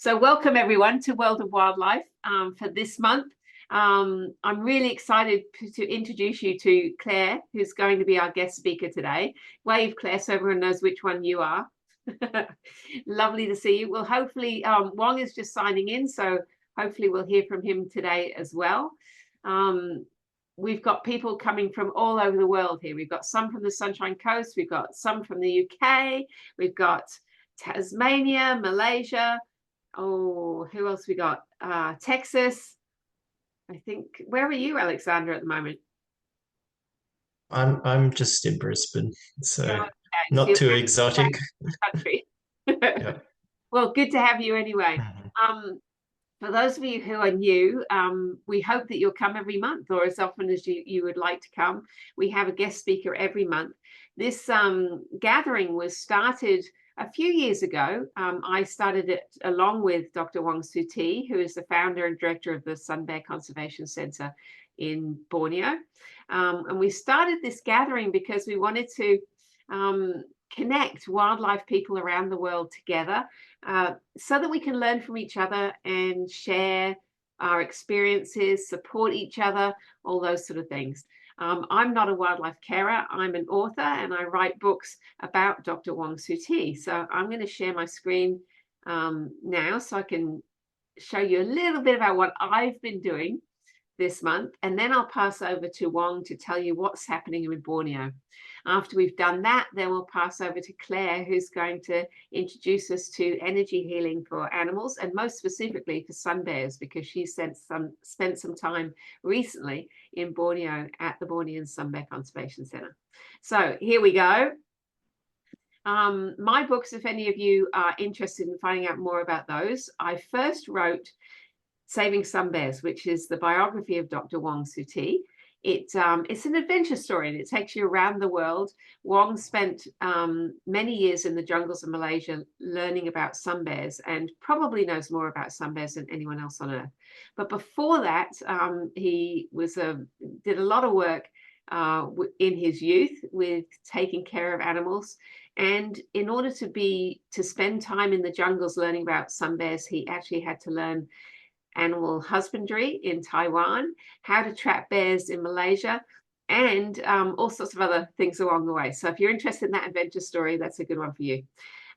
So welcome everyone to World of Wildlife for this month. I'm really excited to introduce you to Claire, who's going to be our guest speaker today. Wave, Claire, so everyone knows which one you are. Lovely to see you. Well, hopefully, Wong is just signing in, so hopefully we'll hear from him today as well. We've got people coming from all over the world here. We've got some from the Sunshine Coast, we've got some from the UK, we've got Tasmania, Malaysia. Oh, who else we got? Texas. I think. Where are you, Alexander, at the moment? I'm just in Brisbane, so Okay, so not you're too back exotic. to the country. Yeah. Well, good to have you anyway. Mhm. For those of you who are new, we hope that you'll come every month or as often as you would like to come. We have a guest speaker every month. This gathering was started a few years ago. I started it along with Dr. Wong Soo Tee, who is the founder and director of the Sun Bear Conservation Centre in Borneo. And we started this gathering because we wanted to connect wildlife people around the world together so that we can learn from each other and share our experiences, support each other, all those sort of things. I'm not a wildlife carer. I'm an author and I write books about Dr. Wong Soo Tee. So I'm going to share my screen now so I can show you a little bit about what I've been doing this month, and then I'll pass over to Wong to tell you what's happening in Borneo. After we've done that, then we'll pass over to Claire, who's going to introduce us to energy healing for animals, and most specifically for sun bears, because she spent some time recently in Borneo at the Bornean Sun Bear Conservation Centre. So here we go. My books, if any of you are interested in finding out more about those, I first wrote Saving Sun Bears, which is the biography of Dr. Wong Soo Tee. It's an adventure story and it takes you around the world. Wong spent many years in the jungles of Malaysia learning about sun bears and probably knows more about sun bears than anyone else on earth. But before that, he did a lot of work in his youth with taking care of animals. And in order to spend time in the jungles learning about sun bears, he actually had to learn animal husbandry in Taiwan, how to trap bears in Malaysia, and all sorts of other things along the way. So if you're interested in that adventure story, that's a good one for you.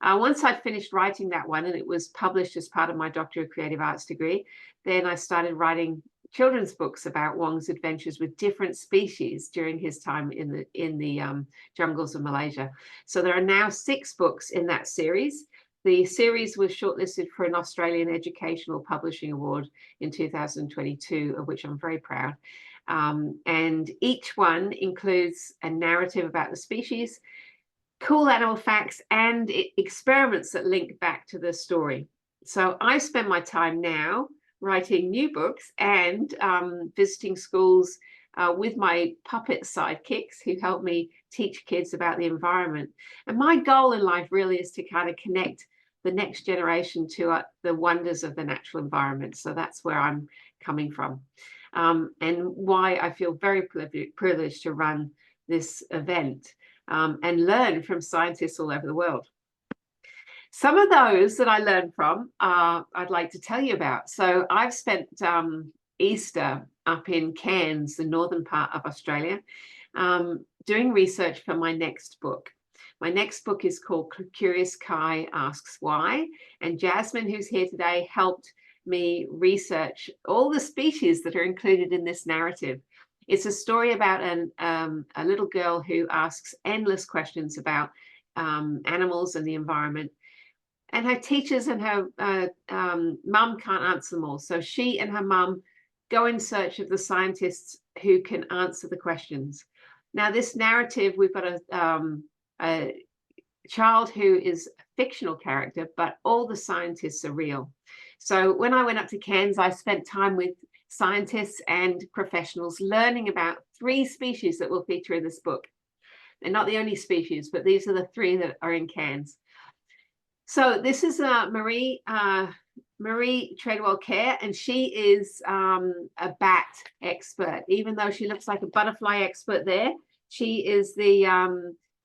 Once I'd finished writing that one and it was published as part of my Doctor of Creative Arts degree, then I started writing children's books about Wong's adventures with different species during his time in the jungles of Malaysia. So there are now 6 books in that series. The series was shortlisted for an Australian Educational Publishing Award in 2022, of which I'm very proud. And each one includes a narrative about the species, cool animal facts, and experiments that link back to the story. So I spend my time now writing new books and visiting schools with my puppet sidekicks who help me teach kids about the environment. And my goal in life really is to kind of connect the next generation to the wonders of the natural environment. So that's where I'm coming from, and why I feel very privileged to run this event and learn from scientists all over the world. Some of those that I learned from, I'd like to tell you about. So I've spent Easter up in Cairns, the northern part of Australia, doing research for my next book. My next book is called Curious Kai Asks Why, and Jasmine, who's here today, helped me research all the species that are included in this narrative. It's a story about a little girl who asks endless questions about animals and the environment. And her teachers and her mum can't answer them all. So she and her mum go in search of the scientists who can answer the questions. Now, this narrative, we've got a child who is a fictional character, but all the scientists are real. So when I went up to Cairns, I spent time with scientists and professionals learning about 3 species that will feature in this book. They're not the only species, but these are the 3 that are in Cairns. So this is Marie Treadwell Kerr, and she is a bat expert. Even though she looks like a butterfly expert there, she is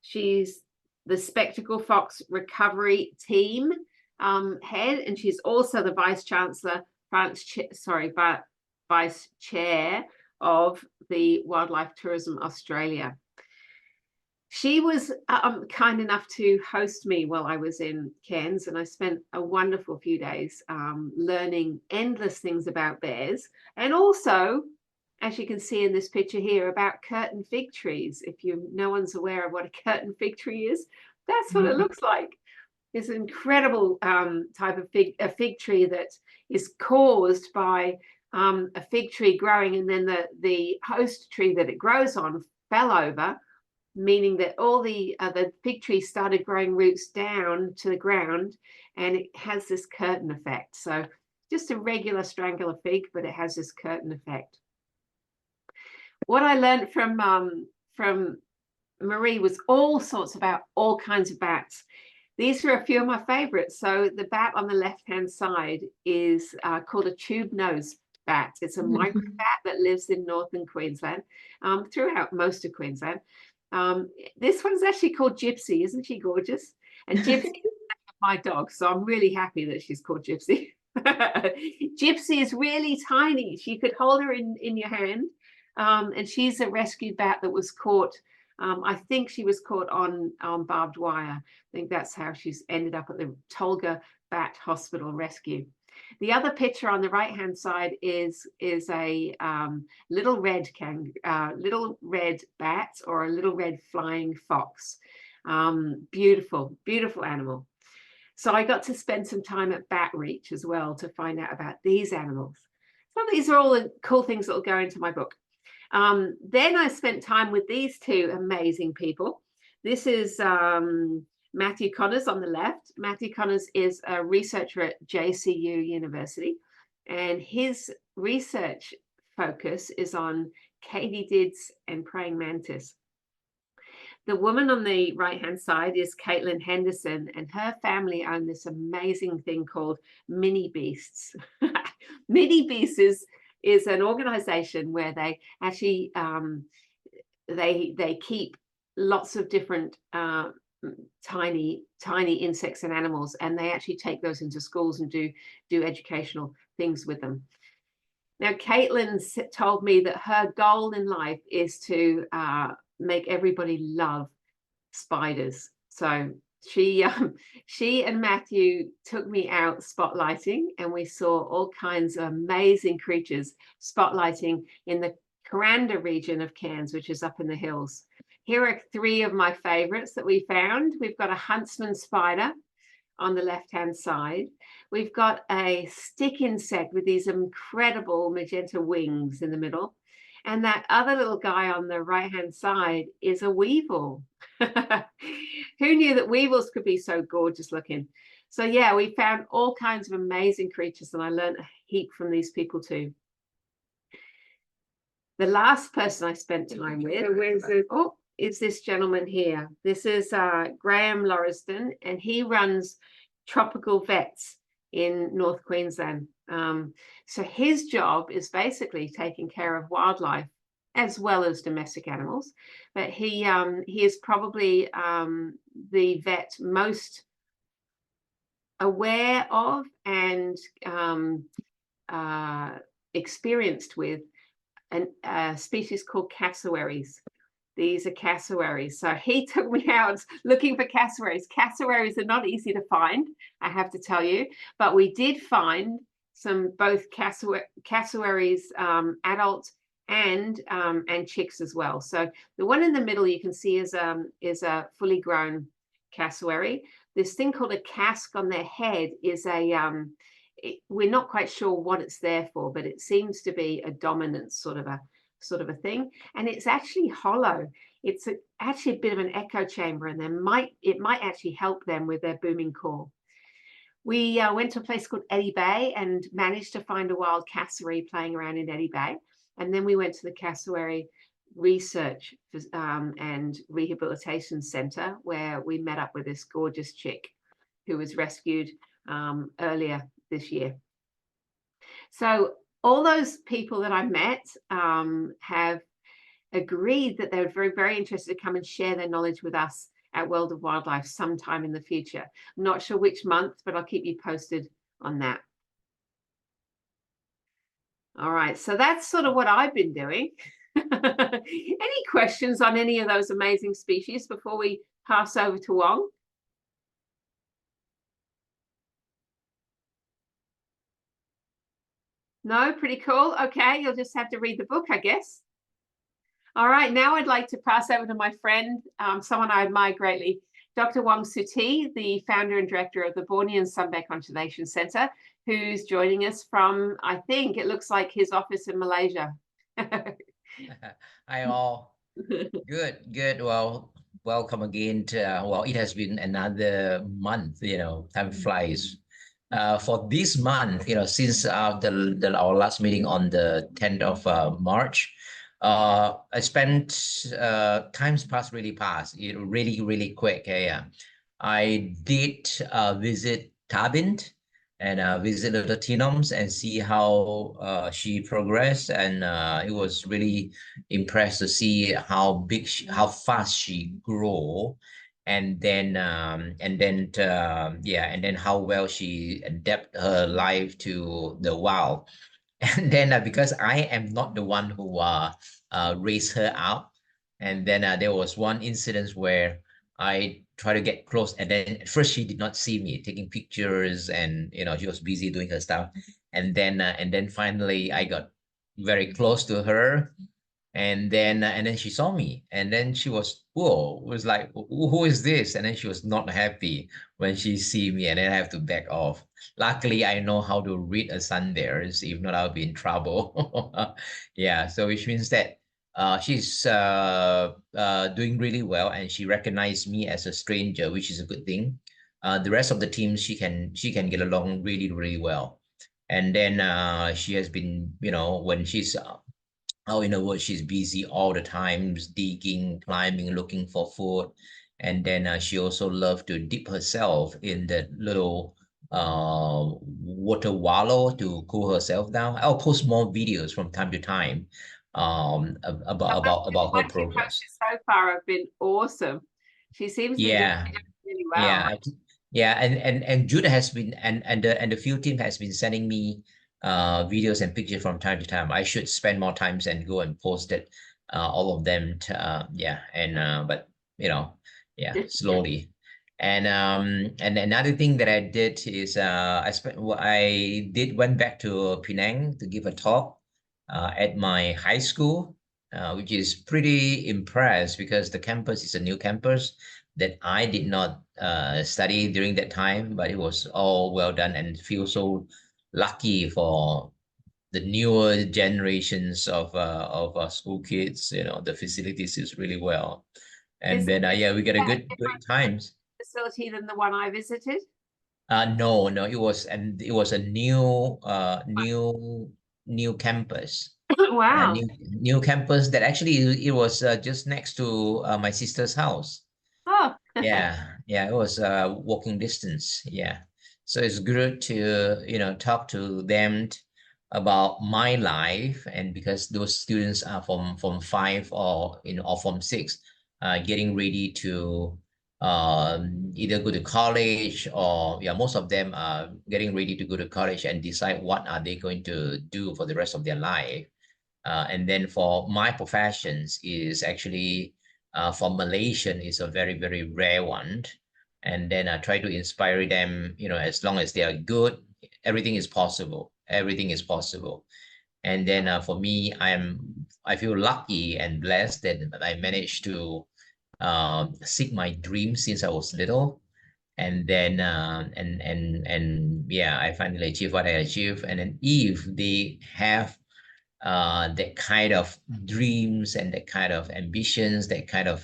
she's the Spectacle Fox recovery team head, and she's also the vice chancellor, vice chair of the Wildlife Tourism Australia. She was kind enough to host me while I was in Cairns, and I spent a wonderful few days learning endless things about bears, and also, as you can see in this picture here, about curtain fig trees. If no one's aware of what a curtain fig tree is, that's what it looks like. It's an incredible type of fig tree that is caused by a fig tree growing, and then the host tree that it grows on fell over, meaning that all the fig tree started growing roots down to the ground, and it has this curtain effect. So just a regular strangler fig, but it has this curtain effect. What I learned from Marie was all sorts about all kinds of bats. These are a few of my favorites. So the bat on the left-hand side is called a tube-nose bat. It's a micro bat that lives in northern Queensland, throughout most of Queensland. This one's actually called Gypsy. Isn't she gorgeous? And Gypsy is my dog, so I'm really happy that she's called Gypsy. Gypsy is really tiny. You could hold her in your hand. And she's a rescued bat that was caught. I think she was caught on barbed wire. I think that's how she's ended up at the Tolga Bat Hospital Rescue. The other picture on the right-hand side is a little red bat, or a little red flying fox. Beautiful, beautiful animal. So I got to spend some time at Bat Reach as well to find out about these animals. So these are all the cool things that will go into my book. Then I spent time with these two amazing people. This is Matthew Connors on the left. Matthew Connors is a researcher at JCU University, and his research focus is on katydids and praying mantis. The woman on the right-hand side is Caitlin Henderson, and her family own this amazing thing called Mini Beasts. Mini Beasts is an organization where they actually they keep lots of different tiny insects and animals, and they actually take those into schools and do educational things with them. Now, Caitlin told me that her goal in life is to make everybody love spiders. So she and Matthew took me out spotlighting, and we saw all kinds of amazing creatures spotlighting in the Kuranda region of Cairns, which is up in the hills. Here are three of my favorites that we found. We've got a huntsman spider on the left-hand side. We've got a stick insect with these incredible magenta wings in the middle. And that other little guy on the right-hand side is a weevil. Who knew that weevils could be so gorgeous looking? So yeah, we found all kinds of amazing creatures, and I learned a heap from these people too. The last person I spent time with is this gentleman here. This is Graham Lauriston, and he runs Tropical Vets in North Queensland. So his job is basically taking care of wildlife as well as domestic animals, but he is probably the vet most aware of and experienced with a species called cassowaries. These are cassowaries. So he took me out looking for cassowaries. Cassowaries are not easy to find, I have to tell you, but we did find both cassowaries, adult and chicks as well. So the one in the middle you can see is a fully grown cassowary. This thing called a casque on their head is we're not quite sure what it's there for, but it seems to be a dominant sort of a thing, and it's actually hollow. It's actually a bit of an echo chamber, and it might actually help them with their booming call. We went to a place called Eddy Bay and managed to find a wild cassowary playing around in Eddy Bay, and then we went to the Cassowary Research and Rehabilitation Centre, where we met up with this gorgeous chick who was rescued earlier this year. So all those people that I met have agreed that they were very, very interested to come and share their knowledge with us at World of Wildlife sometime in the future. I'm not sure which month, but I'll keep you posted on that. All right, so that's sort of what I've been doing. Any questions on any of those amazing species before we pass over to Wong? No, pretty cool. Okay, you'll just have to read the book, I guess. All right, now I'd like to pass over to my friend, someone I admire greatly, Dr. Wong Suti, the founder and director of the Bornean Sunbear Conservation Centre, who's joining us from, I think it looks like his office in Malaysia. Hi all. Good. Well, welcome again to, well, it has been another month, time flies. For this month, since our last meeting on the 10th of March, I spent time's passed really fast. It really quick. Yeah. I did visit Tabint and visit the Tinoms and see how she progressed, and it was really impressed to see how big how fast she grow, and then how well she adapt her life to the wild. And then because I am not the one who raised her up, and then there was one incident where I tried to get close, and then at first she did not see me taking pictures, and she was busy doing her stuff, and then finally I got very close to her, and then she saw me, and then she was like, who is this? And then she was not happy when she see me, and then I have to back off. Luckily I know how to read a sun bears, if not I'll be in trouble. Yeah, so which means that she's doing really well, and she recognized me as a stranger, which is a good thing. The rest of the team, she can get along really well. And then she has been, when she's in the woods, she's busy all the times, digging, climbing, looking for food. And then she also loved to dip herself in the little water wallow to cool herself down. I'll post more videos from time to time about her What you progress. posted so far have been awesome. She seems to be doing Yeah, really well. yeah, yeah, and Judah has been, and the field team has been sending me videos and pictures from time to time. I should spend more times and go and post it, all of them to, yeah, and but yeah, slowly. And another thing that I did is I did went back to Penang to give a talk at my high school, which is pretty impressed because the campus is a new campus that I did not study during that time, but it was all well done, and feel so lucky for the newer generations of school kids. The facilities is really well, Is and it then yeah, we got a a good different times. facility than the one I visited? No, it was a new campus. Yeah, Wow. new campus that actually it was just next to my sister's house. Oh, Yeah, it was walking distance. Yeah, so it's good to talk to them about my life, and because those students are from five or from six, getting ready to either go to college, or yeah, most of them are getting ready to go to college and decide what are they going to do for the rest of their life. And then for my professions is actually for Malaysian is a very rare one. And then I try to inspire them, as long as they are good, everything is possible. Everything is possible. And then for me, I feel lucky and blessed that I managed to seek my dreams since I was little. And then and yeah, I finally achieved what I achieved. And then if they have that kind of dreams and that kind of ambitions, that kind of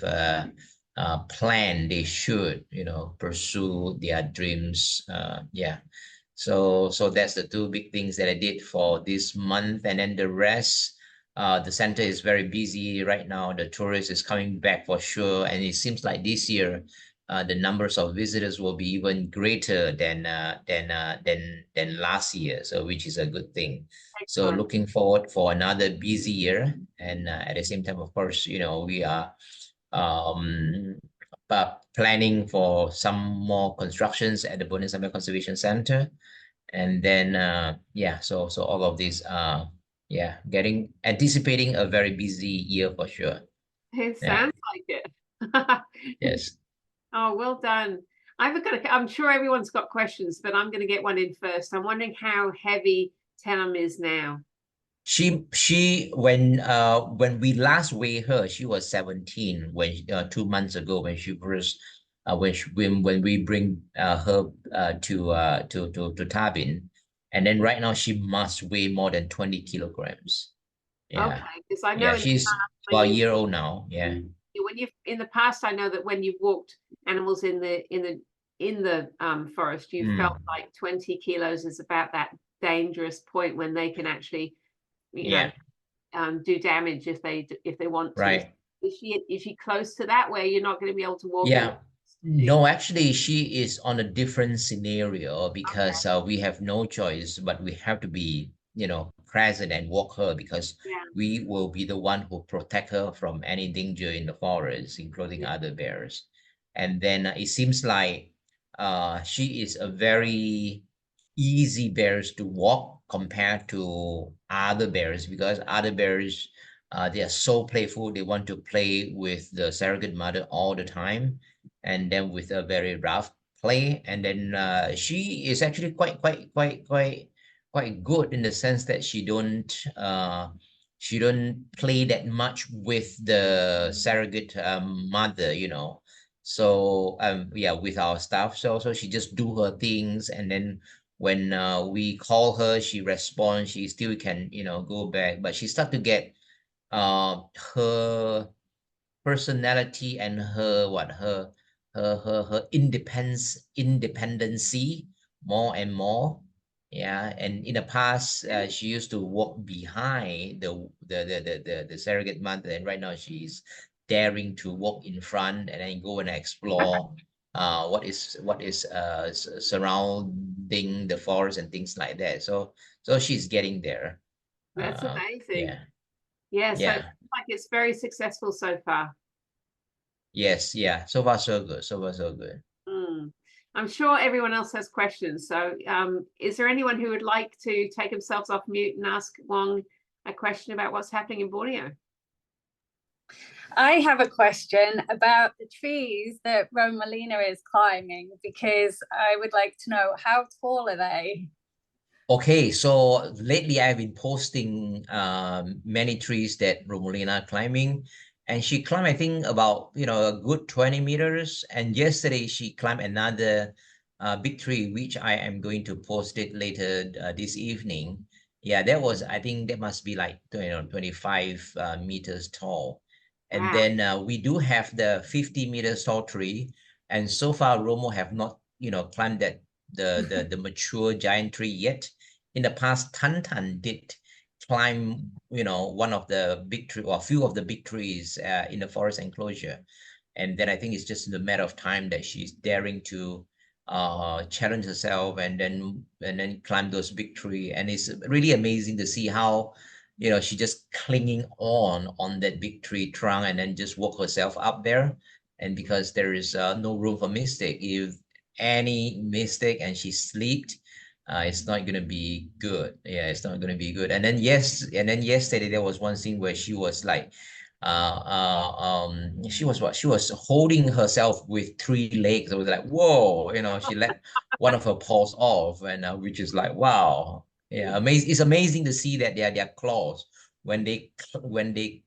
plan, they should, pursue their dreams. Yeah. So that's the two big things that I did for this month, and then the rest. The center is very busy right now. The tourist is coming back for sure, and it seems like this year, the numbers of visitors will be even greater than last year. So, which is a good thing. So excellent. looking forward for another busy year. And at the same time, of course, we are um, planning for some more constructions at the Bonus Conservation Center. And then yeah, so all of these yeah, anticipating a very busy year for sure. It Yeah. sounds like it. Yes. Oh, well done. I'm sure everyone's got questions, but I'm going to get one in first. I'm wondering how heavy Tenham is now. She when we last weighed her, she was 17 when 2 months ago when she first when we bring her to Tarbin, and then right now she must weigh more than 20 kilograms. Yeah. Okay, because I know Yeah, in the she's past about a year old now. Yeah. when you've in the past, I know that when you've walked animals in the forest, you felt like 20 kilos is about that dangerous point when they can actually, you know, do damage if they want to. Right. Is she close to that where you're not going to be able to walk in? Yeah. No, actually, she is on a different scenario because we have no choice, but we have to be, present and walk her because Yeah. we will be the one who protect her from any danger in the forest, including other bears. And then it seems like she is a very easy bears to walk compared to other bears because other bears they are so playful. They want to play with the surrogate mother all the time, and then with a very rough play. And then she is actually quite good in the sense that she don't play that much with the surrogate mother, So yeah, with our staff. So she just do her things, and then when we call her, she responds. She still can, go back, but she start to get her personality and her independency more and more. Yeah, and in the past she used to walk behind the surrogate mother, and right now she's daring to walk in front and then go and explore what is surrounding the forest and things like that. So she's getting there. That's amazing. Yeah. Yeah, so Yeah. like it's very successful so far. Yes, yeah. So far, so good. So far, so good. I'm sure everyone else has questions. So is there anyone who would like to take themselves off mute and ask Wong a question about what's happening in Borneo? I have a question about the trees that Romalina is climbing because I would like to know how tall are they? Okay, so lately I've been posting many trees that Romulina climbing, and she climbed, I think, about a good 20 meters. And yesterday she climbed another big tree, which I am going to post it later this evening. Yeah, that was, I think that must be like 25 meters tall. And Wow. then we do have the 50 meters tall tree, and so far Romo have not climbed that the mature giant tree yet. In the past, Tantan did climb, one of the big tree or a few of the big trees in the forest enclosure. And then I think it's just a matter of time that she's daring to challenge herself and then climb those big tree. And it's really amazing to see how, she just clinging on that big tree trunk and then just walk herself up there. And because there is no room for mistake, if any mistake and she slipped, it's not gonna be good. Yeah, it's not gonna be good. And then yesterday there was one scene where she was like, she was holding herself with 3 legs. I was like, whoa, she let one of her paws off, and which is like, wow, yeah, amazing. It's amazing to see that their claws when they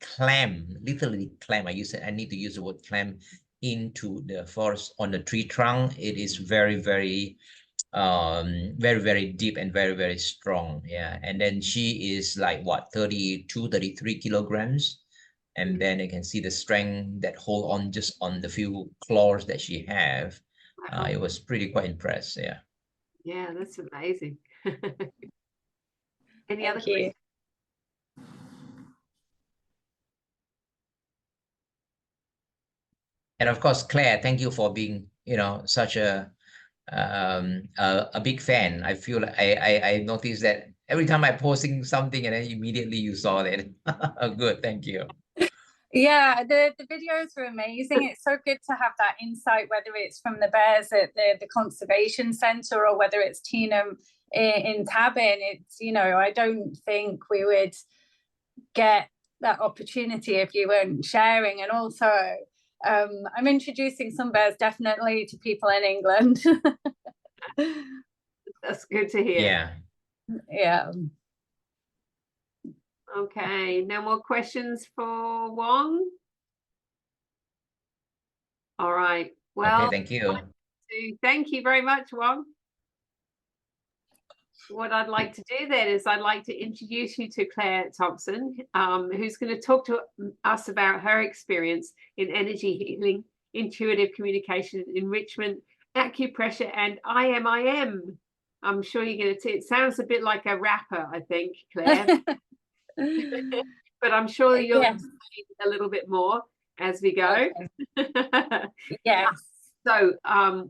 clamp, literally clamp. I need to use the word clamp into the forest on the tree trunk. It is very, very very, very deep and very, very strong. Yeah, and then she is like what, 32 33 kilograms, and then you can see the strength that hold on just on the few claws that she have. It was pretty quite impressed. Yeah, that's amazing. Any other Thank you. questions? And of course, Claire, thank you for being such a big fan. I feel like I noticed that every time I posting something and then immediately you saw that. Good, thank you. Yeah, the videos are amazing. It's so good to have that insight, whether it's from the bears at the conservation centre or whether it's Tina in Tabin. It's, you know, I don't think we would get that opportunity if you weren't sharing. And also, I'm introducing some bears definitely to people in England. That's good to hear. Yeah. Yeah. Okay, no more questions for Wong? All right. Well, Okay, thank you. thank you very much, Wong. What I'd like to do then is I'd like to introduce you to Claire Thompson, who's going to talk to us about her experience in energy healing, intuitive communication, enrichment, acupressure, and IM. I'm sure you're going to see. It sounds a bit like a rapper, I think, Claire. But I'm sure you'll explain a little bit more as we go. Okay. Yes. So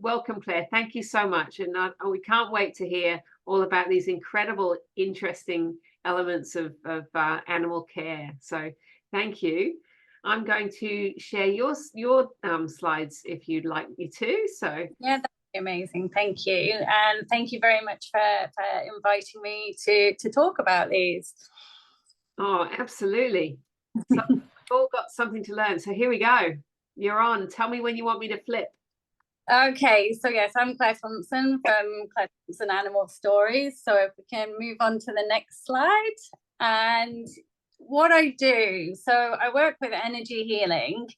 welcome, Claire. Thank you so much. And we can't wait to hear all about these incredible, interesting elements of animal care. So thank you. I'm going to share your slides if you'd like me to. So yeah, that'd be amazing. Thank you. And thank you very much for inviting me to talk about these. Oh, absolutely. So we've all got something to learn. So here we go. You're on. Tell me when you want me to flip. Okay, so yes, I'm Claire Thompson from Claire Thompson Animal Stories. So if we can move on to the next slide. And what I do, so I work with energy healing,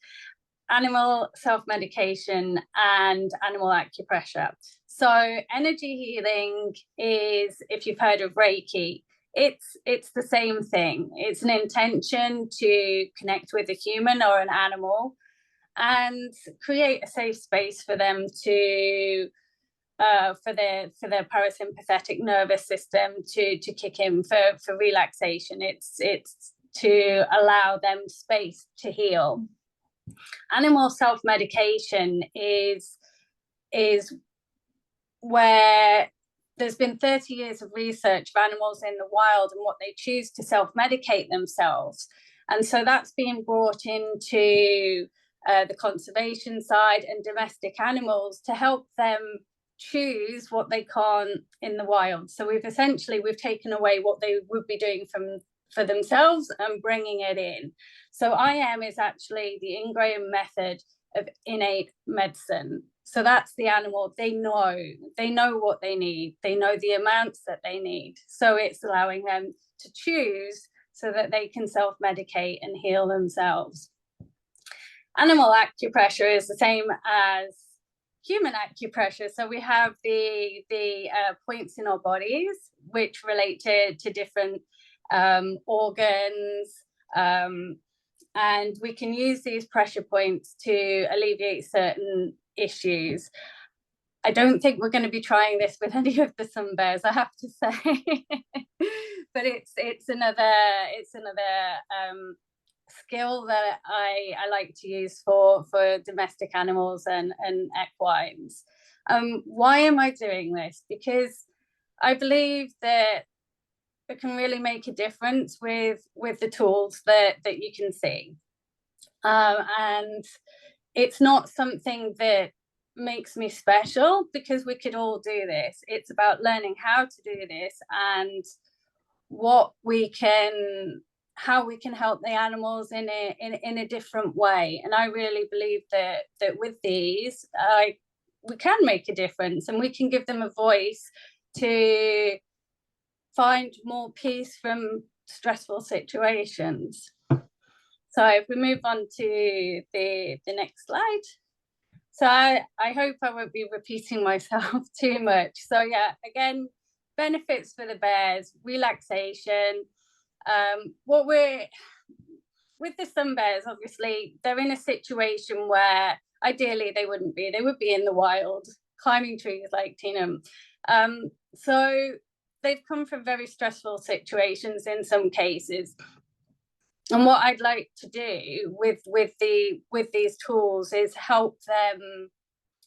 animal self-medication, and animal acupressure. So energy healing is, if you've heard of Reiki, it's the same thing. It's an intention to connect with a human or an animal and create a safe space for them to for their parasympathetic nervous system to kick in for relaxation. It's to allow them space to heal. Animal self-medication is where there's been 30 years of research of animals in the wild and what they choose to self-medicate themselves. And so that's being brought into the conservation side and domestic animals to help them choose what they can't in the wild. So we've taken away what they would be doing for themselves and bringing it in. So IM is actually the ingrained method of innate medicine. So that's the animal. They know what they need. They know the amounts that they need. So it's allowing them to choose so that they can self-medicate and heal themselves. Animal acupressure is the same as human acupressure. So we have the points in our bodies which relate to different organs, and we can use these pressure points to alleviate certain issues. I don't think we're going to be trying this with any of the sun bears, I have to say. But it's another skill that I like to use for domestic animals and equines. Why am I doing this? Because I believe that it can really make a difference with the tools that you can see. And it's not something that makes me special, because we could all do this. It's about learning how to do this and how we can help the animals in a different way. And I really believe that with these, we can make a difference, and we can give them a voice to find more peace from stressful situations. So if we move on to the next slide. So I hope I won't be repeating myself too much. So yeah, again, benefits for the bears, relaxation. With the sun bears, obviously, they're in a situation where ideally they would be in the wild, climbing trees like Tina. So they've come from very stressful situations in some cases. And what I'd like to do with these tools is help them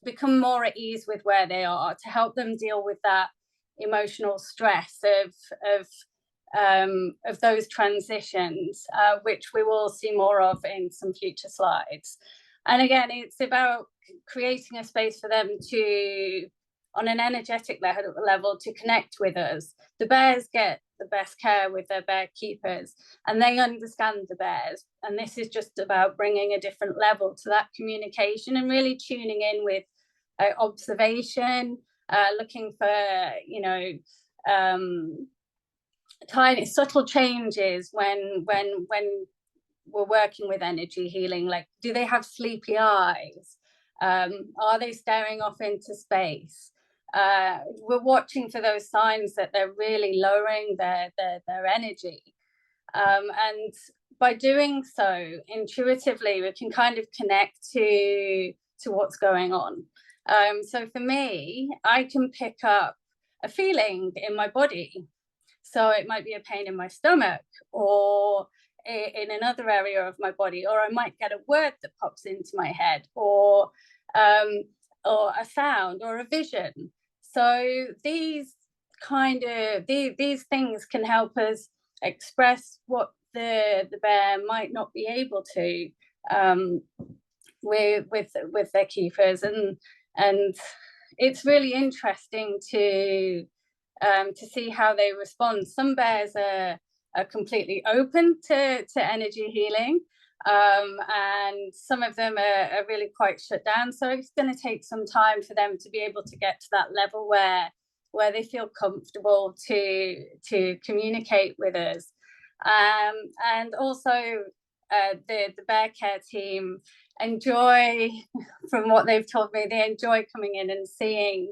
become more at ease with where they are, to help them deal with that emotional stress of those transitions, which we will see more of in some future slides. And again, it's about creating a space for them to, on an energetic level, to connect with us. The bears get the best care with their bear keepers, and they understand the bears. And this is just about bringing a different level to that communication and really tuning in with observation, looking for, you know, tiny subtle changes when we're working with energy healing. Like, do they have sleepy eyes? Are they staring off into space? We're watching for those signs that they're really lowering their energy. And by doing so intuitively, we can kind of connect to what's going on. So for me, I can pick up a feeling in my body. So it might be a pain in my stomach, or in another area of my body, or I might get a word that pops into my head, or a sound, or a vision. So these things can help us express what the bear might not be able to with their keepers, and it's really interesting to see how they respond. Some bears are completely open to energy healing, and some of them are really quite shut down. So it's going to take some time for them to be able to get to that level where they feel comfortable to communicate with us. And also the bear care team enjoy, from what they've told me, they enjoy coming in and seeing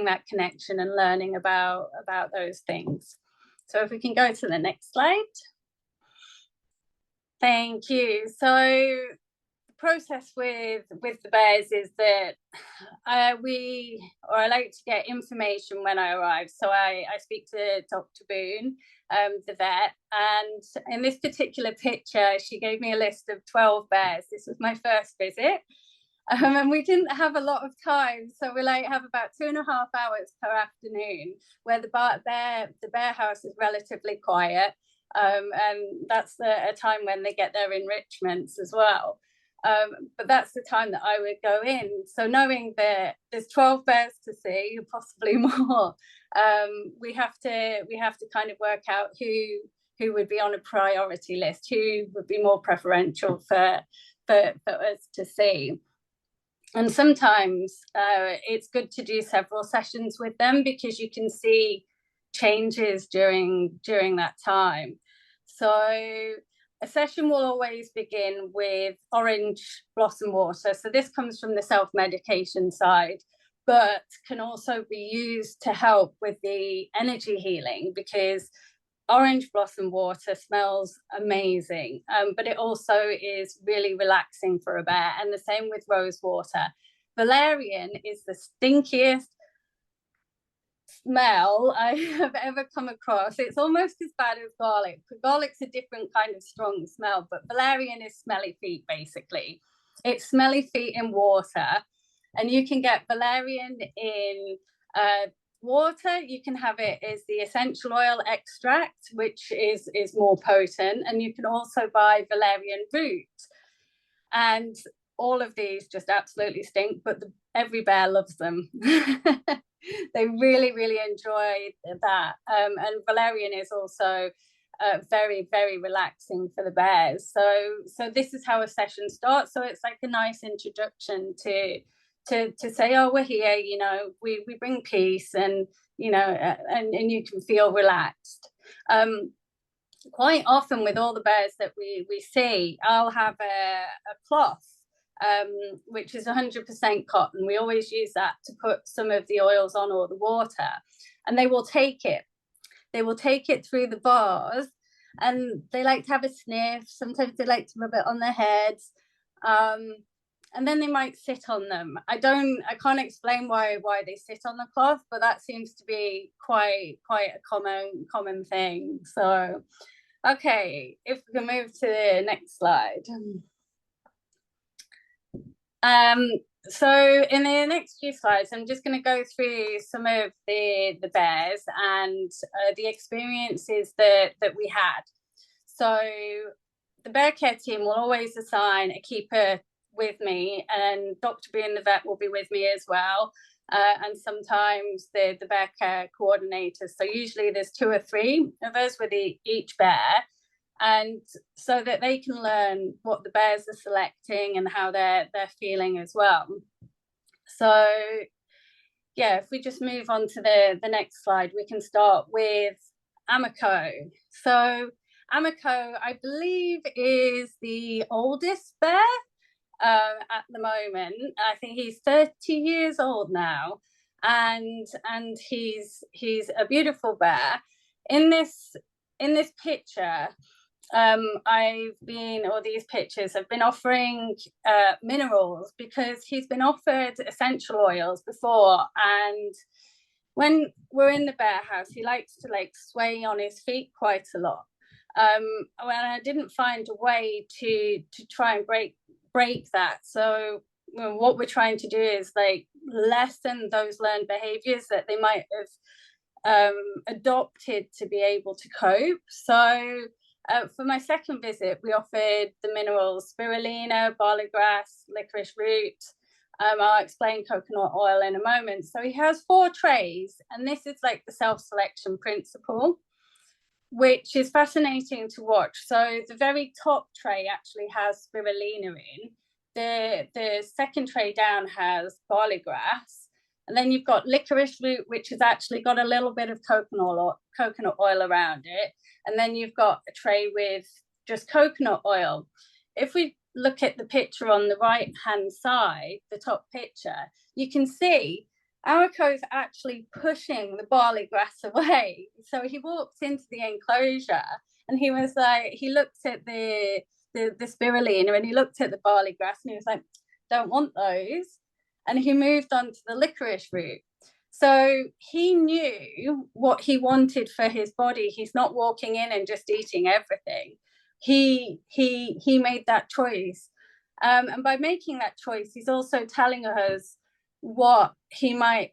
that connection and learning about those things. So if we can go to the next slide. Thank you. So the process with the bears is that I like to get information when I arrive. So I speak to Dr. Boone, the vet, and in this particular picture, she gave me a list of 12 bears. This was my first visit. And we didn't have a lot of time, so we have about 2.5 hours per afternoon, where the bear house is relatively quiet, and that's a time when they get their enrichments as well. But that's the time that I would go in. So knowing that there's 12 bears to see, possibly more, we have to kind of work out who would be on a priority list, who would be more preferential for us to see. And sometimes it's good to do several sessions with them, because you can see changes during that time. So a session will always begin with orange blossom water. So this comes from the self-medication side, but can also be used to help with the energy healing, because orange blossom water smells amazing, but it also is really relaxing for a bear, and the same with rose water. Valerian is the stinkiest smell I have ever come across. It's almost as bad as garlic. Garlic's a different kind of strong smell, but valerian is smelly feet, basically. It's smelly feet in water, and you can get valerian in water. You can have it as the essential oil extract, which is more potent, and you can also buy valerian root. And all of these just absolutely stink, but every bear loves them. They really, really enjoy that. And valerian is also very, very relaxing for the bears. So this is how a session starts. So it's like a nice introduction to say, oh, we're here, you know, we bring peace, and you know, and you can feel relaxed. Quite often with all the bears that we see, I'll have a cloth, which is 100% cotton. We always use that to put some of the oils on, or the water, and they will take it through the bars, and they like to have a sniff. Sometimes they like to rub it on their heads, and then they might sit on them. I can't explain why they sit on the cloth, but that seems to be quite a common thing. So, okay, if we can move to the next slide. So in the next few slides, I'm just going to go through some of the bears and the experiences that we had. So the bear care team will always assign a keeper with me, and Dr. Bean, the vet, will be with me as well. And sometimes the bear care coordinators. So usually there's 2 or 3 of us with each bear, and so that they can learn what the bears are selecting and how they're feeling as well. So yeah, if we just move on to the next slide, we can start with Amako. So Amako, I believe, is the oldest bear at the moment. I think he's 30 years old now, and he's a beautiful bear. In this picture, these pictures have been offering minerals, because he's been offered essential oils before, and when we're in the bear house, he likes to like sway on his feet quite a lot. When I didn't find a way to try and break that, so what we're trying to do is like lessen those learned behaviors that they might have adopted to be able to cope. So for my second visit, we offered the minerals spirulina, barley grass, licorice root. I'll explain coconut oil in a moment. So he has 4 trays, and this is like the self-selection principle, which is fascinating to watch. So the very top tray actually has spirulina in. The second tray down has barley grass. And then you've got licorice root, which has actually got a little bit of coconut oil around it. And then you've got a tray with just coconut oil. If we look at the picture on the right-hand side, the top picture, you can see Arako's actually pushing the barley grass away. So he walked into the enclosure, and he was like, he looked at the spirulina, and he looked at the barley grass, and he was like, don't want those. And he moved on to the licorice root. So he knew what he wanted for his body. He's not walking in and just eating everything. He made that choice. And by making that choice, he's also telling us what he might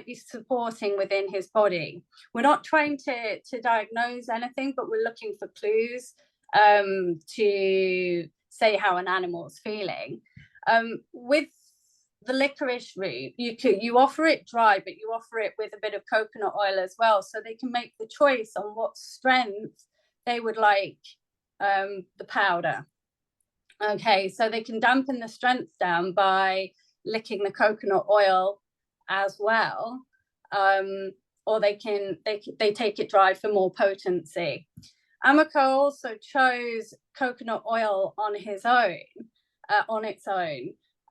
be supporting within his body. We're not trying to diagnose anything, but we're looking for clues to say how an animal's feeling. With the licorice root, you offer it dry, but you offer it with a bit of coconut oil as well, so they can make the choice on what strength they would like the powder. Okay, so they can dampen the strength down by licking the coconut oil as well, or they take it dry for more potency. Amako also chose coconut oil on its own.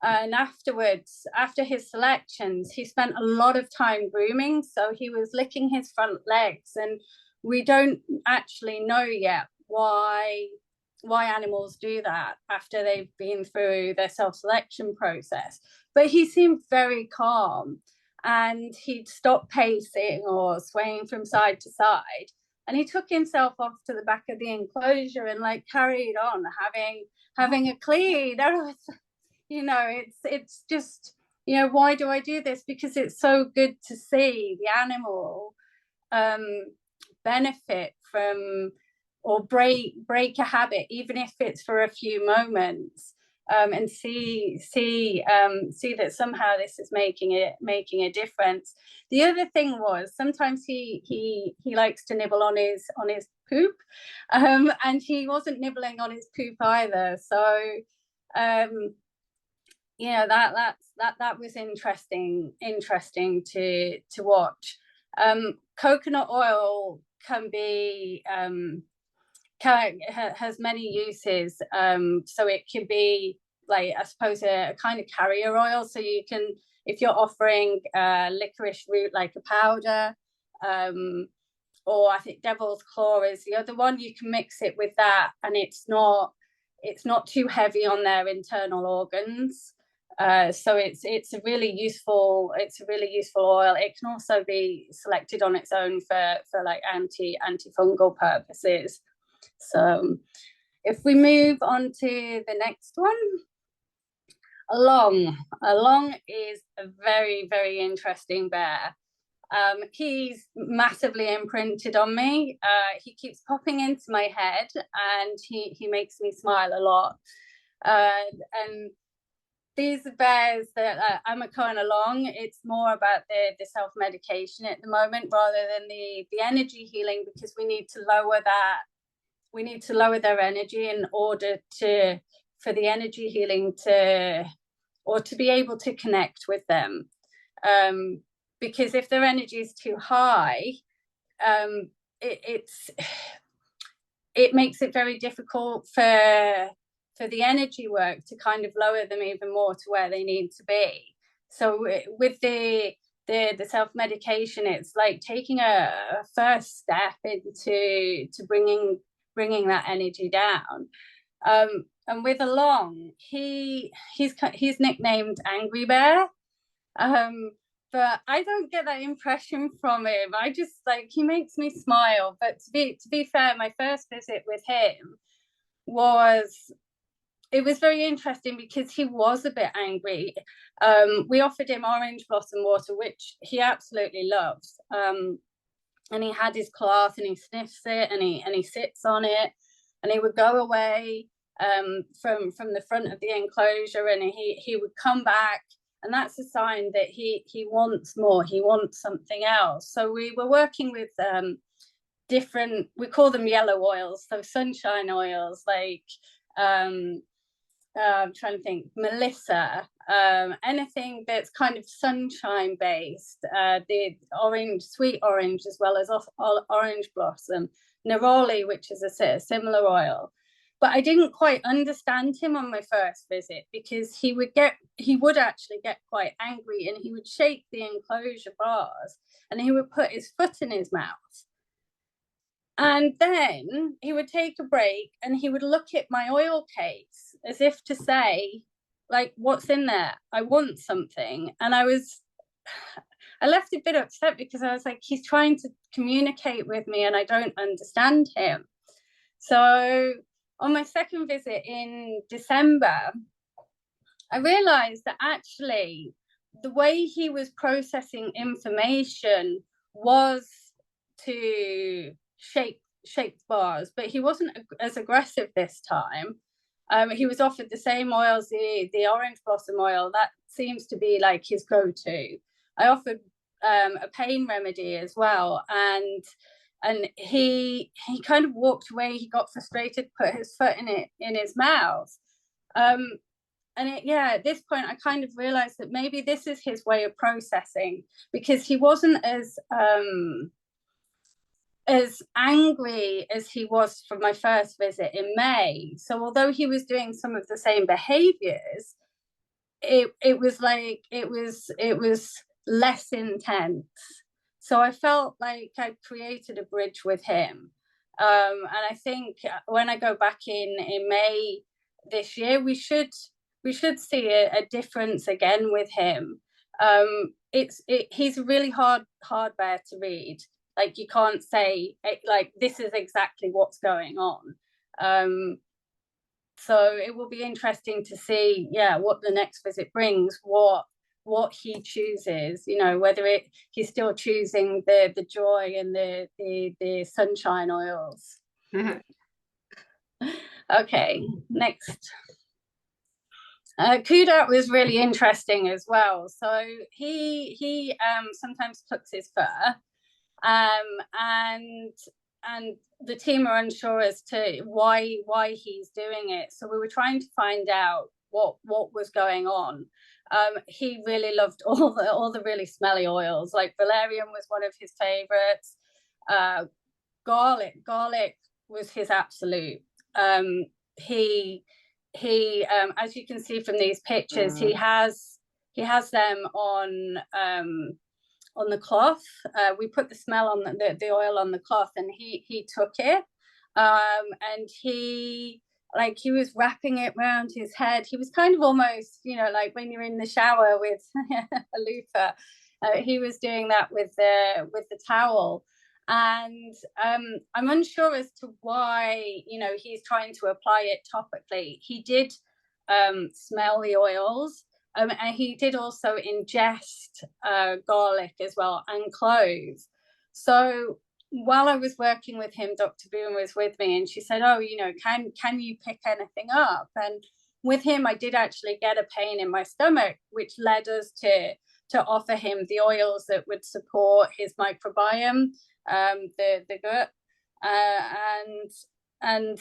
And afterwards, after his selections, he spent a lot of time grooming. So he was licking his front legs, and we don't actually know yet why animals do that after they've been through their self-selection process. But he seemed very calm, and he'd stop pacing or swaying from side to side. And he took himself off to the back of the enclosure and like carried on having a clean. It's just, why do I do this? Because it's so good to see the animal benefit from or break a habit, even if it's for a few moments, and see that somehow this is making a difference. The other thing was sometimes he likes to nibble on his poop, and he wasn't nibbling on his poop either. So that was interesting to watch. Coconut oil can be has many uses. So it can be like, I suppose, a kind of carrier oil. So you can, if you're offering licorice root like a powder, or I think devil's claw is the other one, you can mix it with that, and it's not too heavy on their internal organs. So it's a really useful oil. It can also be selected on its own for like antifungal purposes. So if we move on to the next one, Along is a very, very interesting bear. He's massively imprinted on me. He keeps popping into my head, and he makes me smile a lot. And these bears that I'm going along, it's more about the self-medication at the moment rather than the energy healing, because we need to lower that. We need to lower their energy in order for the energy healing to be able to connect with them. Because if their energy is too high, it makes it very difficult for the energy work to kind of lower them even more to where they need to be. So with the self-medication, it's like taking a first step into bringing that energy down. And with Along, he's nicknamed Angry Bear. But I don't get that impression from him. I just he makes me smile. But to be fair, my first visit with him was very interesting because he was a bit angry. We offered him orange blossom water, which he absolutely loves. And he had his cloth and he sniffs it and he sits on it, and he would go away from the front of the enclosure, and he would come back. And that's a sign that he wants more. He wants something else. So we were working with different, we call them yellow oils, so sunshine oils, like I'm trying to think, Melissa, anything that's kind of sunshine based, the orange, sweet orange, as well as orange blossom, neroli, which is a similar oil. But I didn't quite understand him on my first visit, because he would actually get quite angry, and he would shake the enclosure bars, and he would put his foot in his mouth. And then he would take a break and he would look at my oil case as if to say, like, what's in there? I want something. And I left a bit upset, because I was like, he's trying to communicate with me and I don't understand him. So on my second visit in December, I realized that actually the way he was processing information was to shake bars, but he wasn't as aggressive this time. He was offered the same oils, the orange blossom oil, that seems to be like his go-to. I offered a pain remedy as well, and he kind of walked away. He got frustrated, put his foot in his mouth. And at this point, I kind of realized that maybe this is his way of processing, because he wasn't as angry as he was from my first visit in May. So although he was doing some of the same behaviors, it was less intense. So I felt like I created a bridge with him. And I think when I go back in May this year, we should see a difference again with him. He's a really hard bear to read. Like, you can't say like this is exactly what's going on. So it will be interesting to see, what the next visit brings, what he chooses, whether he's still choosing the joy and the sunshine oils. Okay, next. Kudat was really interesting as well. So he sometimes plucks his fur, and the team are unsure as to why he's doing it. So we were trying to find out what was going on. He really loved all the really smelly oils. Like valerian was one of his favorites. Garlic was his absolute. He as you can see from these pictures, he has them on the cloth. We put the smell on the oil on the cloth, and he took it, and he was wrapping it around his head. He was kind of almost, like when you're in the shower with a loofah. He was doing that with the towel. And I'm unsure as to why, he's trying to apply it topically. He did smell the oils. And he did also ingest garlic as well, and cloves. So while I was working with him, Dr. Boone was with me, and she said, oh, you know, can you pick anything up? And with him, I did actually get a pain in my stomach, which led us to offer him the oils that would support his microbiome, the gut, and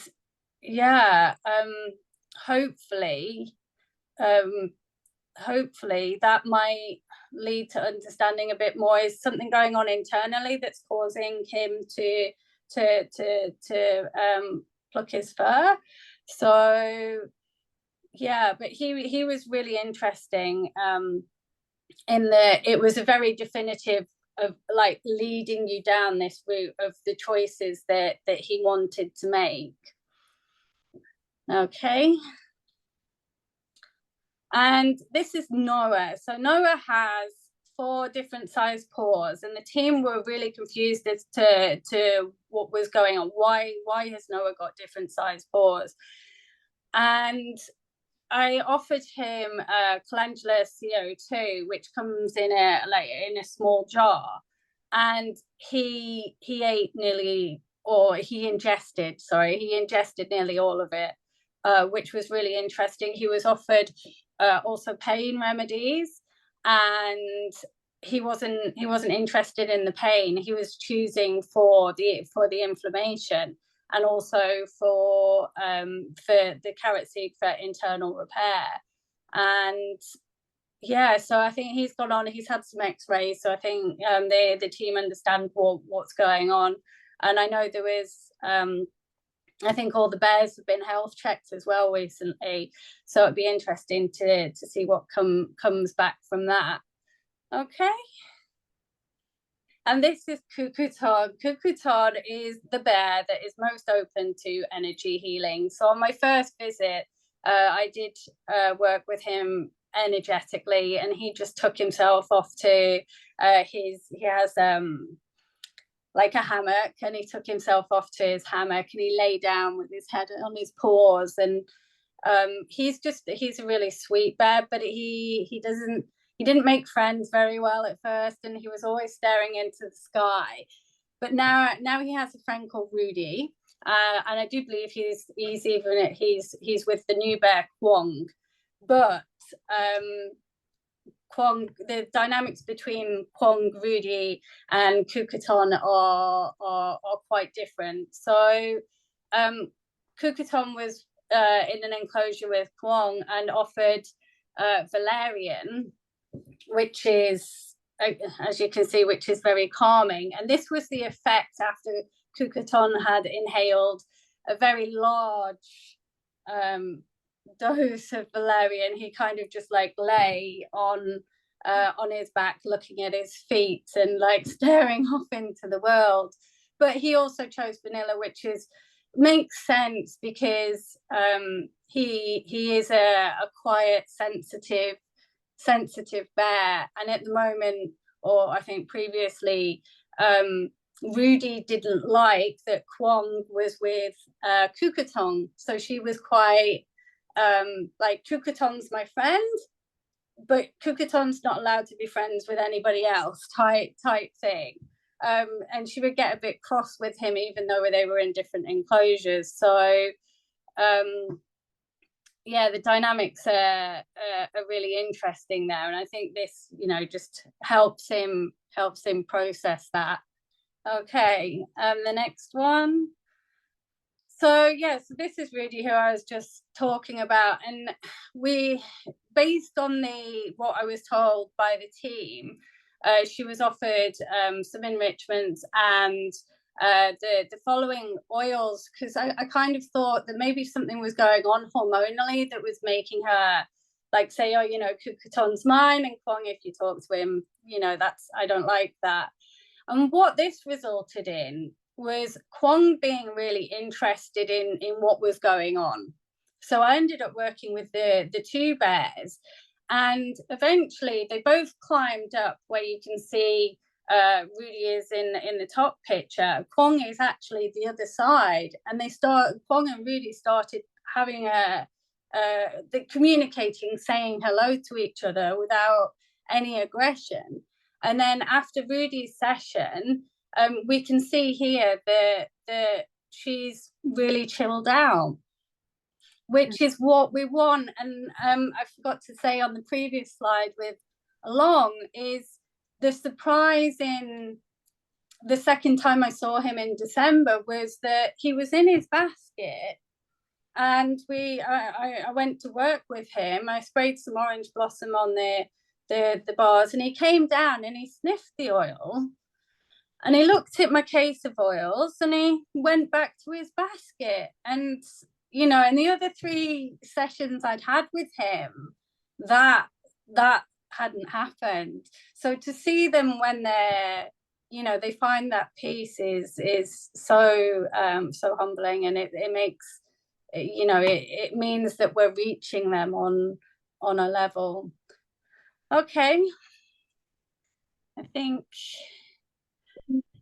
yeah, hopefully that might lead to understanding a bit more. Is something going on internally that's causing him to pluck his fur? So yeah, but he was really interesting, in that it was a very definitive of like leading you down this route of the choices that he wanted to make. Okay. And this is Noah. So Noah has 4 different size paws, and the team were really confused as to what was going on. Why has Noah got different size paws? And I offered him calendula CO2, which comes in a small jar, and he ingested nearly all of it, which was really interesting. He was offered also pain remedies, and he wasn't interested in the pain. He was choosing for the inflammation, and also for the carrot seed for internal repair. And yeah, so I think he's gone on, he's had some x-rays, so I think the team understand what's going on. And I know there is I think all the bears have been health checked as well recently, so it'd be interesting to see what comes back from that. Okay. And this is Kukuton. Kukuton is the bear that is most open to energy healing. So on my first visit, I did work with him energetically, and he just took himself off to he has like a hammock, and he took himself off to his hammock, and he lay down with his head on his paws. And he's a really sweet bear, but he didn't make friends very well at first, and he was always staring into the sky. But now he has a friend called Rudy, and I do believe he's with the new bear Kwong. But Kwong, the dynamics between Kwong, Rudy, and Kukuton are quite different. So Kukuton was in an enclosure with Kwong and offered valerian, which is, as you can see, which is very calming. And this was the effect after Kukuton had inhaled a very large dose of valerian. He kind of just like lay on his back, looking at his feet and like staring off into the world. But he also chose vanilla, which makes sense because he is a quiet, sensitive bear. And at the moment, or I think previously, Rudy didn't like that Kwong was with Kukuton, so she was quite like, Kukuton's my friend, but Kukuton's not allowed to be friends with anybody else type thing. And she would get a bit cross with him, even though they were in different enclosures. So yeah, the dynamics are really interesting there, and I think this, just helps him process that. Okay, the next one. So yeah, so this is Rudy, who I was just talking about, and we, based on what I was told by the team, she was offered some enrichments and the following oils, because I kind of thought that maybe something was going on hormonally that was making her like say, oh, Kukuton's mine, and Kwong, if you talk to him, I don't like that. And what this resulted in was Kwong being really interested in what was going on. So I ended up working with the 2 bears, and eventually they both climbed up where you can see Rudy is in the top picture. Kwong is actually the other side, and Kwong and Rudy started having a the communicating, saying hello to each other without any aggression. And then after Rudy's session, we can see here that she's really chilled out, which is what we want. And I forgot to say on the previous slide with Long is the surprise in the second time I saw him in December was that he was in his basket, and I went to work with him. I sprayed some orange blossom on the bars, and he came down and he sniffed the oil, and he looked at my case of oils, and he went back to his basket. And you know, in the other 3 sessions I'd had with him, that hadn't happened. So to see them when they're, you know, they find that peace is so so humbling, and it makes, you know, it means that we're reaching them on a level. Okay, I think,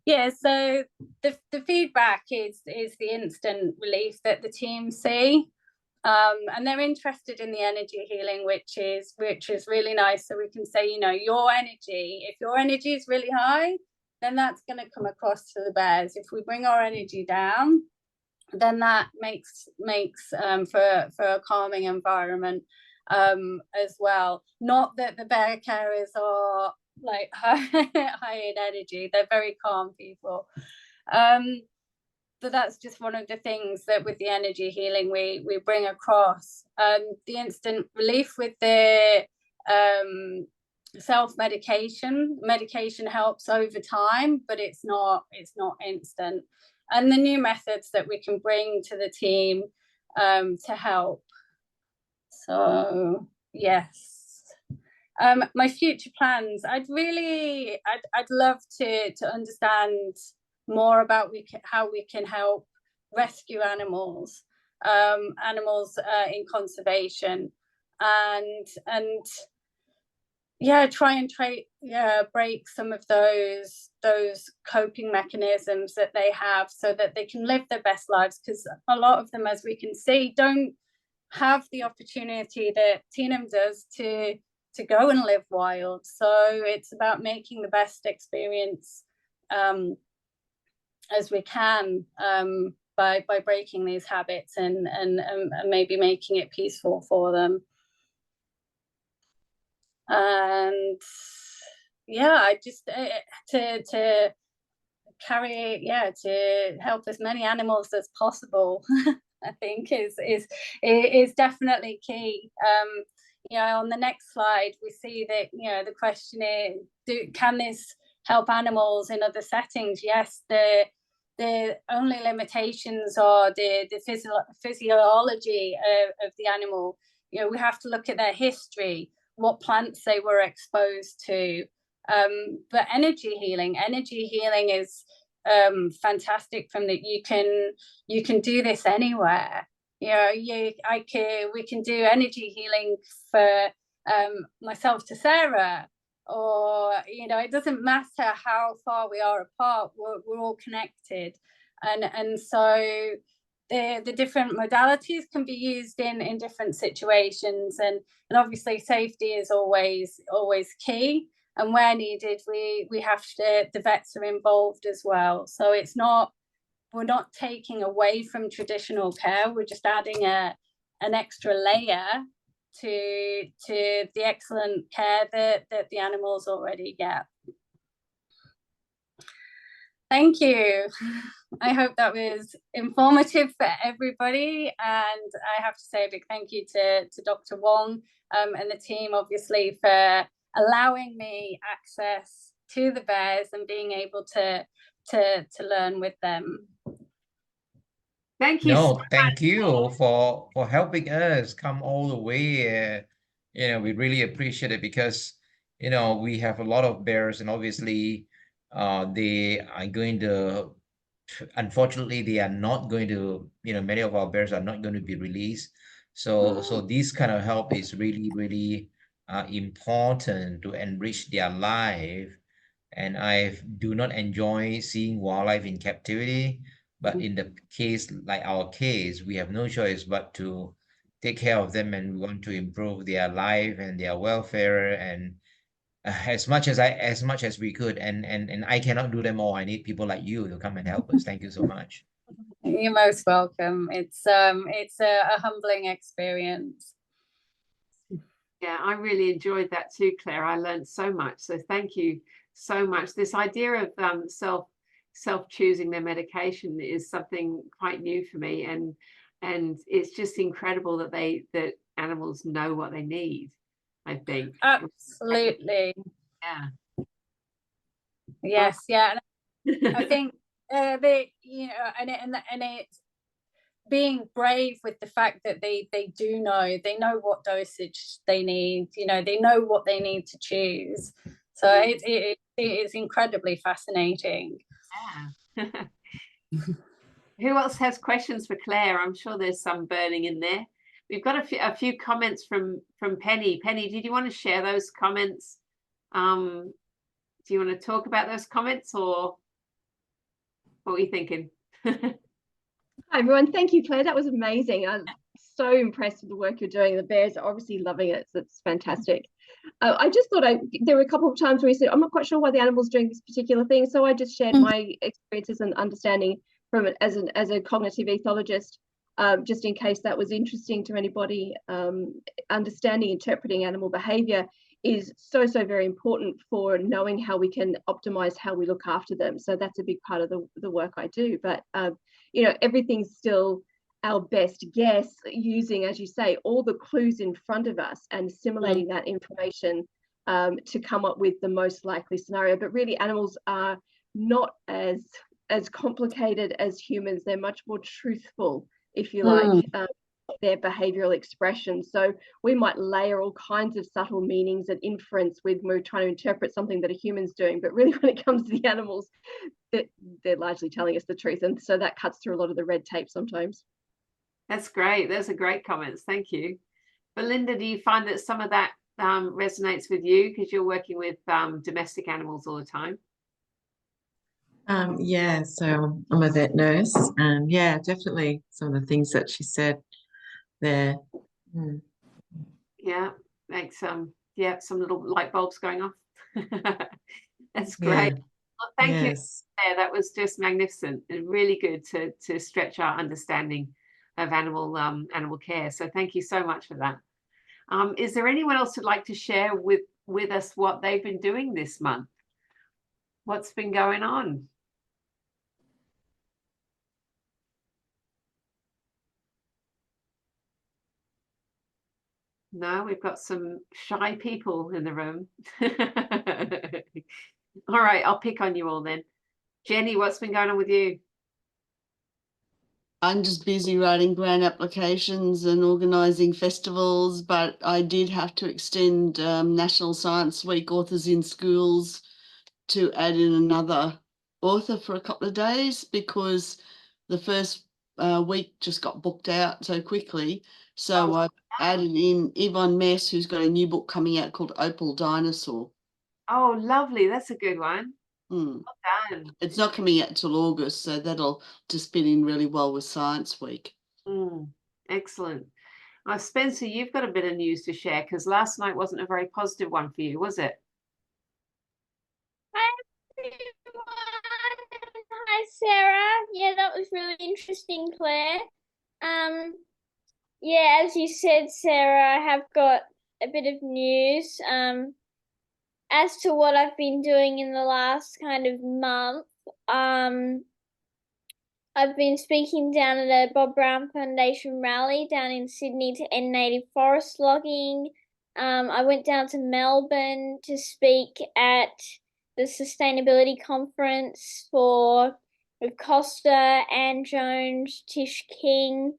yeah, so the feedback is the instant relief that the team see, and they're interested in the energy healing, which is really nice. So we can say, you know, your energy, if your energy is really high, then that's going to come across to the bears. If we bring our energy down, then that makes for a calming environment as well. Not that the bear carriers are like high in energy, they're very calm people, but that's just one of the things that with the energy healing we bring across. The instant relief with the medication helps over time, but it's not instant. And the new methods that we can bring to the team to help. So yes. My future plans, I'd love to understand more about how we can help rescue animals in conservation, and yeah, try and break some of those coping mechanisms that they have, so that they can live their best lives, because a lot of them, as we can see, don't have the opportunity that Teenham does to go and live wild. So it's about making the best experience as we can, by breaking these habits and maybe making it peaceful for them. And yeah, I just to help as many animals as possible I think is definitely key. You know, on the next slide we see that, you know, the question is, can this help animals in other settings? Yes, the only limitations are the physiology of the animal. You know, we have to look at their history, what plants they were exposed to. But energy healing is fantastic, from that you can do this anywhere. You know, we can do energy healing for myself to Sarah, or, you know, it doesn't matter how far we are apart, we're all connected, and so the different modalities can be used in different situations, and obviously safety is always key, and where needed we have to, the vets are involved as well. So we're not taking away from traditional care, we're just adding an extra layer to the excellent care that the animals already get. Thank you. I hope that was informative for everybody, and I have to say a big thank you to Dr. Wong and the team, obviously, for allowing me access to the bears and being able to learn with them. Thank you. No, thank you for helping us come all the way. You know, we really appreciate it, because, you know, we have a lot of bears, and obviously they are going to, unfortunately, they are not going to, you know, many of our bears are not going to be released. So this kind of help is really important to enrich their life. And I do not enjoy seeing wildlife in captivity, but in the case like our case, we have no choice but to take care of them, and we want to improve their life and their welfare, and as much as we could, and I cannot do them all. I need people like you to come and help us. Thank you so much. You're most welcome. It's a humbling experience. Yeah, I really enjoyed that too, Claire. I learned so much. So thank you so much. This idea of self-choosing their medication is something quite new for me, and it's just incredible that animals know what they need, I think. Absolutely. Yeah. Yes, yeah. And I think and it's being brave with the fact that they know what dosage they need, they know what they need to choose. So it's incredibly fascinating. Yeah. Who else has questions for Claire? I'm sure there's some burning in there. We've got a few comments from Penny. Penny, did you want to share those comments? Do you want to talk about those comments, or what were you thinking? Hi everyone, thank you, Claire. That was amazing. I'm so impressed with the work you're doing. The bears are obviously loving it. So it's fantastic. I just thought there were a couple of times where you said, I'm not quite sure why the animal's doing this particular thing. So I just shared my experiences and understanding from it as a cognitive ethologist, just in case that was interesting to anybody. Understanding, interpreting animal behavior is so very important for knowing how we can optimize how we look after them. So that's a big part of the work I do. But everything's still our best guess, using, as you say, all the clues in front of us and assimilating that information to come up with the most likely scenario. But really, animals are not as complicated as humans. They're much more truthful, if you like, their behavioral expression. So we might layer all kinds of subtle meanings and inference when we're trying to interpret something that a human's doing, but really when it comes to the animals, they're largely telling us the truth, and so that cuts through a lot of the red tape sometimes. That's great. Those are great comments. Thank you. Belinda, do you find that some of that resonates with you because you're working with domestic animals all the time? Yeah, so I'm a vet nurse, and yeah, definitely some of the things that she said there. Yeah, makes some little light bulbs going off. That's great. Well, thank you. Yeah, that was just magnificent and really good to stretch our understanding of animal care. So thank you so much for that. Is there anyone else who'd like to share with us what they've been doing this month? What's been going on? No, we've got some shy people in the room. All right, I'll pick on you all then. Jenny, what's been going on with you? I'm just busy writing grant applications and organising festivals, but I did have to extend National Science Week authors in schools to add in another author for a couple of days because the first week just got booked out so quickly. So I added in Yvonne Mess, who's got a new book coming out called Opal Dinosaur. Oh, lovely. That's a good one. Well done. It's not coming out till August, so that'll just fit in really well with Science Week. Excellent. Spencer, you've got a bit of news to share because last night wasn't a very positive one for you, was it? Hi, everyone. Hi, Sarah. Yeah, that was really interesting, Claire. Yeah, as you said, Sarah, I have got a bit of news. As to what I've been doing in the last kind of month, I've been speaking down at a Bob Brown Foundation rally down in Sydney to end native forest logging. I went down to Melbourne to speak at the sustainability conference with Costa, Anne Jones, Tish King.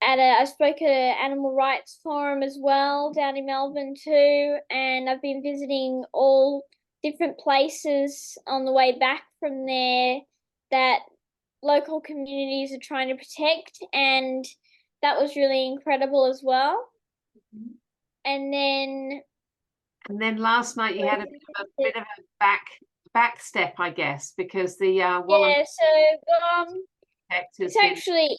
I spoke at an animal rights forum as well down in Melbourne too, and I've been visiting all different places on the way back from there that local communities are trying to protect, and that was really incredible as well. And then last night you had a bit of a back step, I guess, because the Wallam it's actually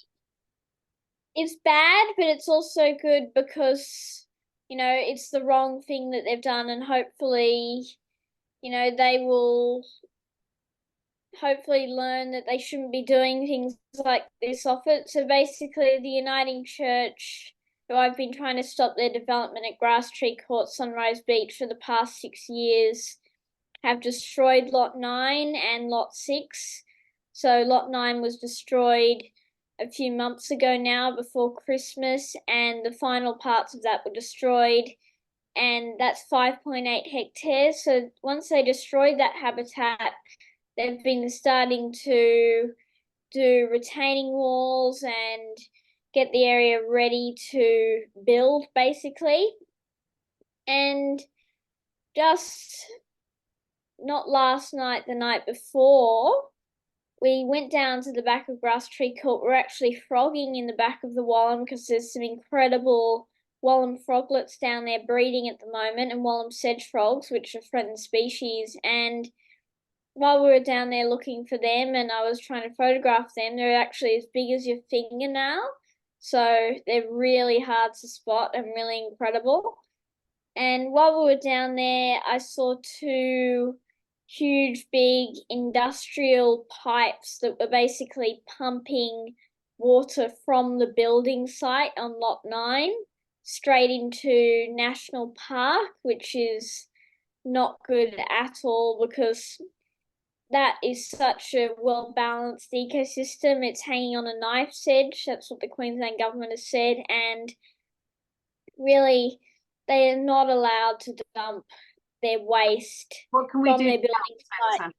it's bad, but it's also good because, you know, it's the wrong thing that they've done, and hopefully, you know, they will hopefully learn that they shouldn't be doing things like this off it. So basically, the Uniting Church, who I've been trying to stop their development at Grass Tree Court, Sunrise Beach for the past 6 years, have destroyed Lot 9 and Lot 6. So Lot 9 was destroyed a few months ago now, before Christmas, and the final parts of that were destroyed, and that's 5.8 hectares. So once they destroyed that habitat, they've been starting to do retaining walls and get the area ready to build, basically. And just not last night, the night before, we went down to the back of Grass Tree Court. We're actually frogging in the back of the Wallam because there's some incredible Wallam froglets down there breeding at the moment, and Wallam sedge frogs, which are threatened species. And while we were down there looking for them, and I was trying to photograph them, they're actually as big as your fingernail. So they're really hard to spot and really incredible. And while we were down there, I saw 2 huge, big industrial pipes that were basically pumping water from the building site on Lot 9 straight into National Park, which is not good at all because that is such a well-balanced ecosystem. It's hanging on a knife's edge. That's what the Queensland government has said. And really, they are not allowed to dump their waste What can we from do their to building help, site. Spencer?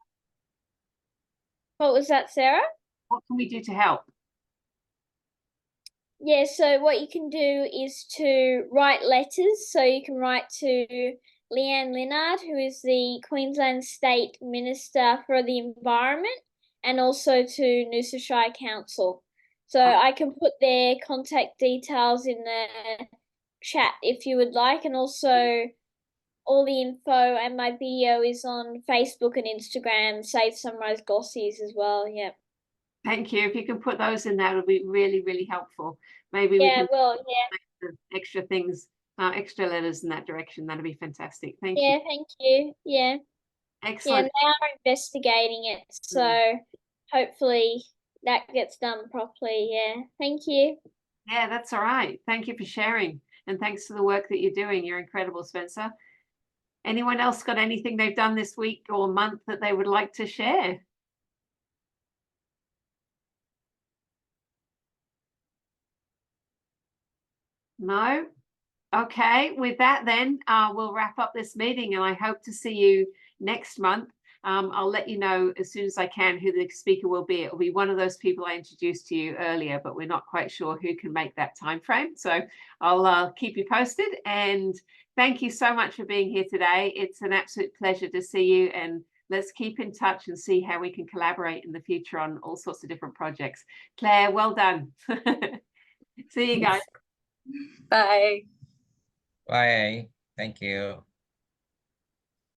What was that, Sarah? What can we do to help? Yeah, so what you can do is to write letters. So you can write to Leanne Linnard, who is the Queensland State Minister for the Environment, and also to Noosa Shire Council. So I can put their contact details in the chat if you would like, and also all the info and my video is on Facebook and Instagram, Save Sunrise Glossies as well. Yeah. Thank you. If you can put those in, that would be really, really helpful. Maybe we Yeah, can well, yeah. extra things, extra letters in that direction. That'd be fantastic. Thank Yeah, you. thank you. Yeah. Yeah, Excellent. they are investigating it, so hopefully that gets done properly. Yeah. Thank you. Yeah, that's all right. Thank you for sharing. And thanks for the work that you're doing. You're incredible, Spencer. Anyone else got anything they've done this week or month that they would like to share? No? Okay, with that then, we'll wrap up this meeting, and I hope to see you next month. I'll let you know as soon as I can who the speaker will be. It will be one of those people I introduced to you earlier, but we're not quite sure who can make that time frame. So I'll keep you posted, and thank you so much for being here today. It's an absolute pleasure to see you, and let's keep in touch and see how we can collaborate in the future on all sorts of different projects. Claire, well done. See you guys. Bye. Bye. Thank you.